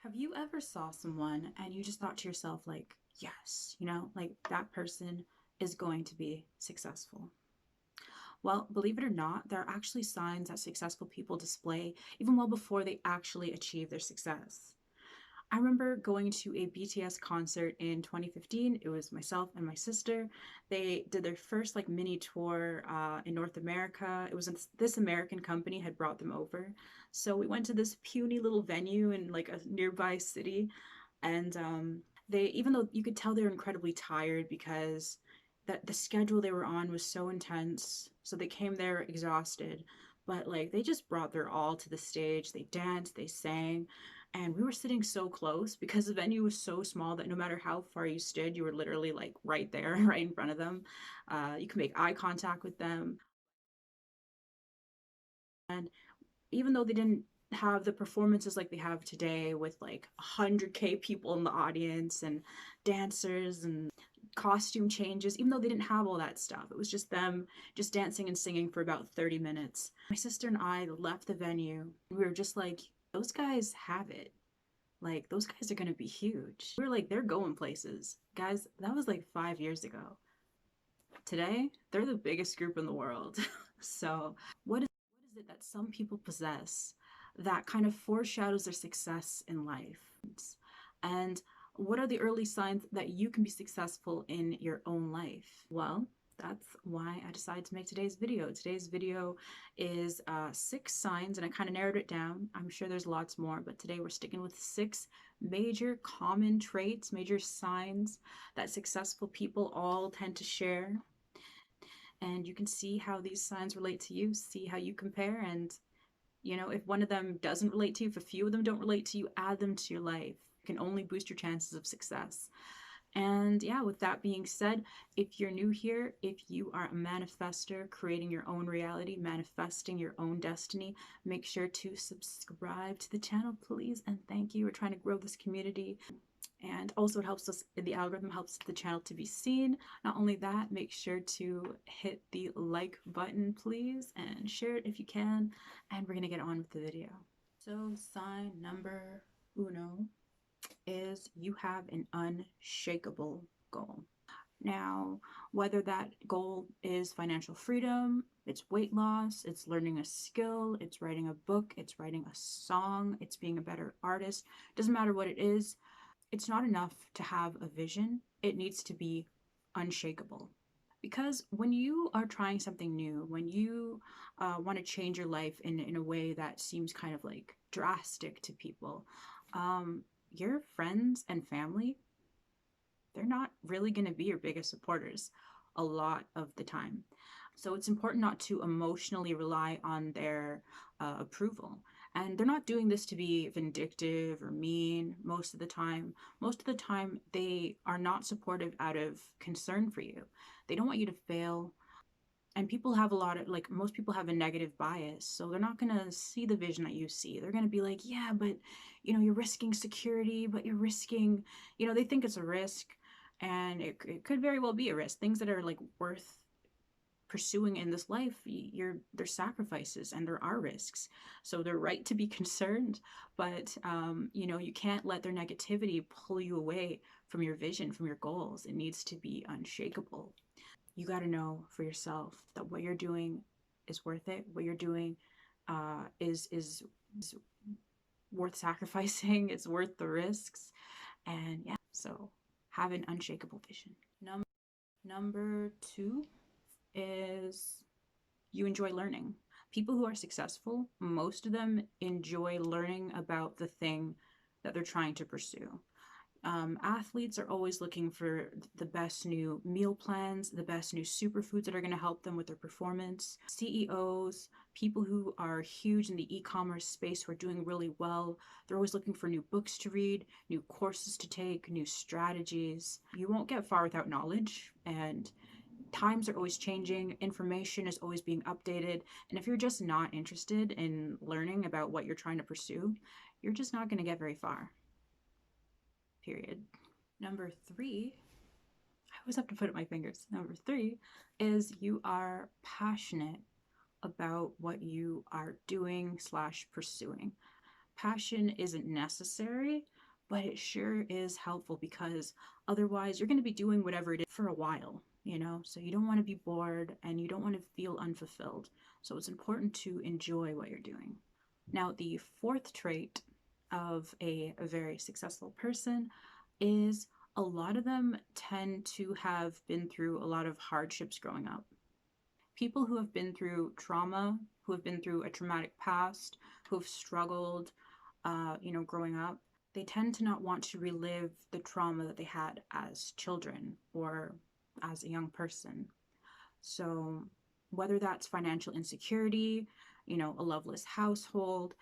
Have you ever saw someone and you just thought to yourself, like, yes, like that person is going to be successful? Well, believe it or not, there are actually signs that successful people display even well before they actually achieve their success. I remember going to a BTS concert in 2015. It was myself and my sister. They did their first like mini tour in North America. It was this American company had brought them over. So we went to this puny little venue in like a nearby city, and they, even though you could tell they were incredibly tired because the schedule they were on was so intense, so they came there exhausted, but like they just brought their all to the stage. They danced, they sang, and we were sitting so close because the venue was so small that no matter how far you stood, you were literally like right there, right in front of them. You could make eye contact with them. And even though they didn't have the performances like they have today with like 100K people in the audience and dancers and costume changes, even though they didn't have all that stuff, it was just them just dancing and singing for about 30 minutes. My sister and I left the venue. We were just like, those guys have it. Like, those guys are going to be huge. We were like, they're going places. Guys, that was like 5 years ago. Today, they're the biggest group in the world. So, what is it that some people possess that kind of foreshadows their success in life? And what are the early signs that you can be successful in your own life? Well, that's why I decided to make today's video. Today's video is 6 signs, and I kind of narrowed it down. I'm sure there's lots more, but today we're sticking with 6 major common traits, major signs that successful people all tend to share. And you can see how these signs relate to you, see how you compare, and if one of them doesn't relate to you, if a few of them don't relate to you, add them to your life. It can only boost your chances of success. And yeah, with that being said, if you're new here, if you are a manifester, creating your own reality, manifesting your own destiny, make sure to subscribe to the channel, please. And thank you. We're trying to grow this community. And also it helps us, the algorithm helps the channel to be seen. Not only that, make sure to hit the like button, please, and share it if you can. And we're gonna get on with the video. So sign number uno is you have an unshakable goal. Now, whether that goal is financial freedom, it's weight loss, it's learning a skill, it's writing a book, it's writing a song, it's being a better artist, doesn't matter what it is, it's not enough to have a vision. It needs to be unshakable. Because when you are trying something new, when you want to change your life in a way that seems kind of like drastic to people, your friends and family, they're not really going to be your biggest supporters a lot of the time. So it's important not to emotionally rely on their approval. And they're not doing this to be vindictive or mean most of the time. Most of the time, they are not supportive out of concern for you. They don't want you to fail. And people have a lot of, like, most people have a negative bias. So they're not going to see the vision that you see. They're going to be like, yeah, but, you're risking security, but you're risking, they think it's a risk. And it could very well be a risk. Things that are like worth pursuing in this life, there's sacrifices and there are risks, so they're right to be concerned, but you can't let their negativity pull you away from your vision, from your goals. It needs to be unshakable. You got to know for yourself that what you're doing is worth it. What you're doing is worth sacrificing. It's worth the risks. And yeah, so have an unshakable vision. Number two is you enjoy learning. People who are successful, most of them enjoy learning about the thing that they're trying to pursue. Athletes are always looking for the best new meal plans, the best new superfoods that are going to help them with their performance. CEOs, people who are huge in the e-commerce space who are doing really well, they're always looking for new books to read, new courses to take, new strategies. You won't get far without knowledge, and times are always changing, information is always being updated, and if you're just not interested in learning about what you're trying to pursue, you're just not going to get very far. Period. Number three, I always have to put up my fingers. Number three is you are passionate about what you are doing slash pursuing. Passion isn't necessary, but it sure is helpful because otherwise you're going to be doing whatever it is for a while, you know? So you don't want to be bored and you don't want to feel unfulfilled. So it's important to enjoy what you're doing. Now, the fourth trait of a very successful person is a lot of them tend to have been through a lot of hardships growing up. People who have been through trauma, who have been through a traumatic past, who have struggled, growing up, they tend to not want to relive the trauma that they had as children or as a young person. So, whether that's financial insecurity, a loveless household,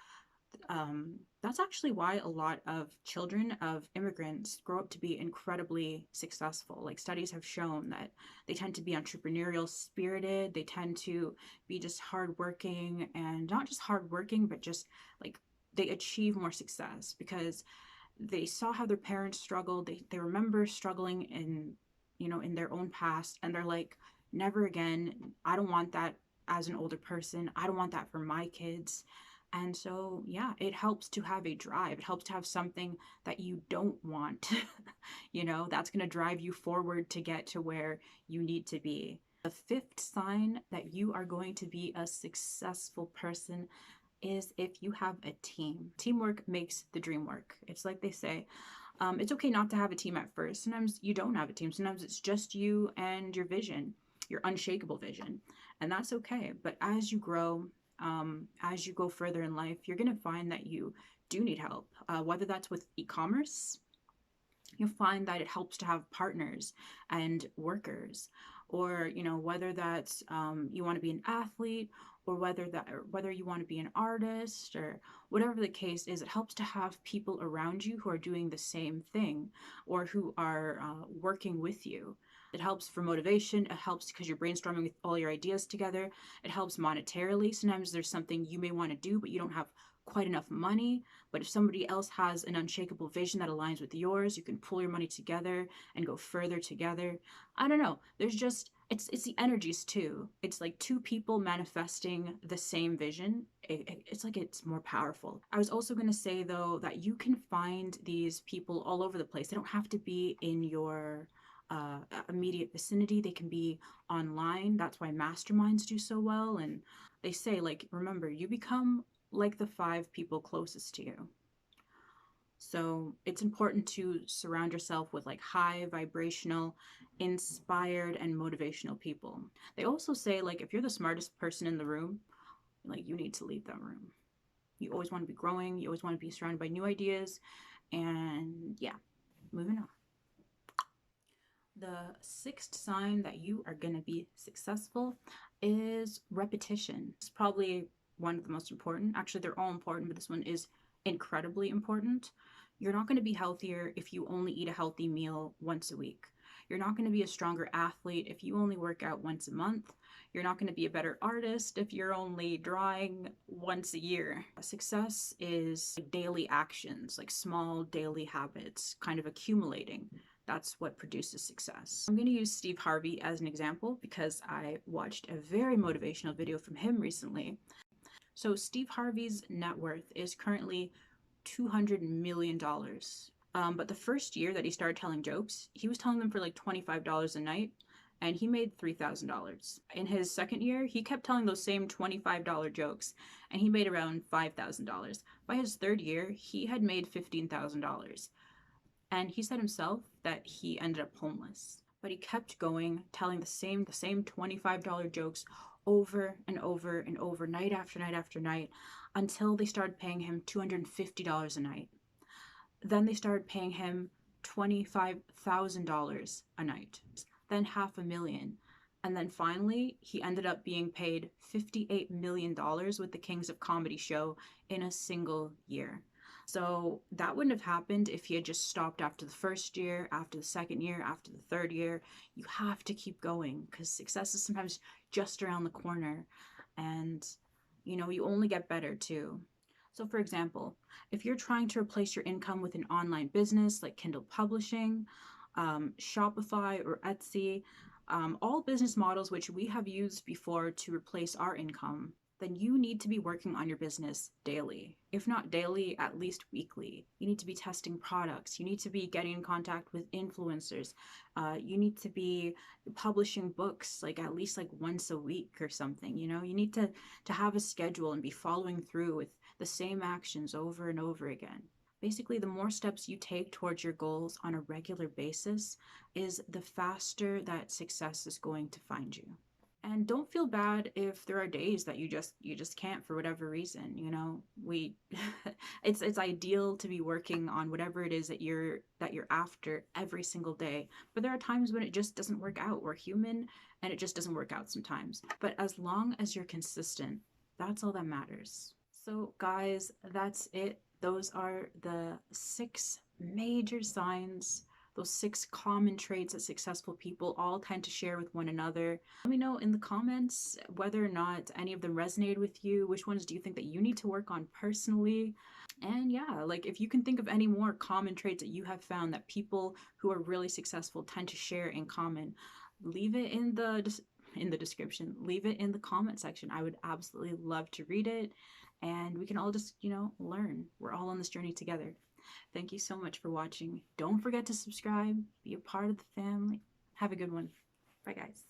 that's actually why a lot of children of immigrants grow up to be incredibly successful. Like studies have shown that they tend to be entrepreneurial spirited, they tend to be just hardworking, and not just hardworking, but just like they achieve more success because they saw how their parents struggled. They remember struggling in their own past, and they're like, never again. I don't want that as an older person. I don't want that for my kids. And so, yeah, it helps to have a drive. It helps to have something that you don't want, that's going to drive you forward to get to where you need to be. The fifth sign that you are going to be a successful person is if you have a team. Teamwork makes the dream work. It's like they say, it's okay not to have a team at first. Sometimes you don't have a team. Sometimes it's just you and your vision, your unshakable vision. And that's okay. But as you grow, as you go further in life, you're going to find that you do need help, whether that's with e-commerce. You'll find that it helps to have partners and workers, or whether that's you want to be an athlete, or whether you want to be an artist, or whatever the case is, it helps to have people around you who are doing the same thing or who are working with you. It helps for motivation. It helps because you're brainstorming with all your ideas together. It helps monetarily. Sometimes there's something you may want to do, but you don't have quite enough money. But if somebody else has an unshakable vision that aligns with yours, you can pull your money together and go further together. I don't know. There's just, it's the energies too. It's like two people manifesting the same vision. It's like it's more powerful. I was also going to say though that you can find these people all over the place. They don't have to be in your immediate vicinity. They can be online. That's why masterminds do so well. And they say, like, remember, you become like the 5 people closest to you. So it's important to surround yourself with like high vibrational, inspired, and motivational people. They also say, like, if you're the smartest person in the room, like, you need to leave that room. You always want to be growing. You always want to be surrounded by new ideas. And yeah, moving on. The sixth sign that you are going to be successful is repetition. It's probably one of the most important. Actually, they're all important, but this one is incredibly important. You're not going to be healthier if you only eat a healthy meal once a week. You're not going to be a stronger athlete if you only work out once a month. You're not going to be a better artist if you're only drawing once a year. Success is daily actions, like small daily habits kind of accumulating. That's what produces success. I'm going to use Steve Harvey as an example because I watched a very motivational video from him recently. So Steve Harvey's net worth is currently $200 million. But the first year that he started telling jokes, he was telling them for like $25 a night, and he made $3,000. In his second year, he kept telling those same $25 jokes, and he made around $5,000. By his third year, he had made $15,000. And he said himself that he ended up homeless. But he kept going, telling the same $25 jokes over and over and over, night after night after night, until they started paying him $250 a night. Then they started paying him $25,000 a night, then $500,000. And then finally, he ended up being paid $58 million with the Kings of Comedy show in a single year. So that wouldn't have happened if he had just stopped after the first year, after the second year, after the third year. You have to keep going because success is sometimes just around the corner, and you only get better too. So for example, if you're trying to replace your income with an online business like Kindle Publishing, Shopify, or Etsy, all business models which we have used before to replace our income, then you need to be working on your business daily. If not daily, at least weekly. You need to be testing products. You need to be getting in contact with influencers. You need to be publishing books like at least like once a week or something. You know, you need to have a schedule and be following through with the same actions over and over again. Basically, the more steps you take towards your goals on a regular basis is the faster that success is going to find you. And don't feel bad if there are days that you just can't for whatever reason. You know, we it's ideal to be working on whatever it is that you're after every single day, but there are times when it just doesn't work out. We're human, and it just doesn't work out sometimes, but as long as you're consistent, that's all that matters. So guys, that's it. Those are the 6 major signs, those 6 common traits that successful people all tend to share with one another. Let me know in the comments whether or not any of them resonated with you. Which ones do you think that you need to work on personally? And yeah, like if you can think of any more common traits that you have found that people who are really successful tend to share in common, leave it in the description. Leave it in the comment section. I would absolutely love to read it, and we can all just, learn. We're all on this journey together. Thank you so much for watching. Don't forget to subscribe, be a part of the family. Have a good one. Bye, guys.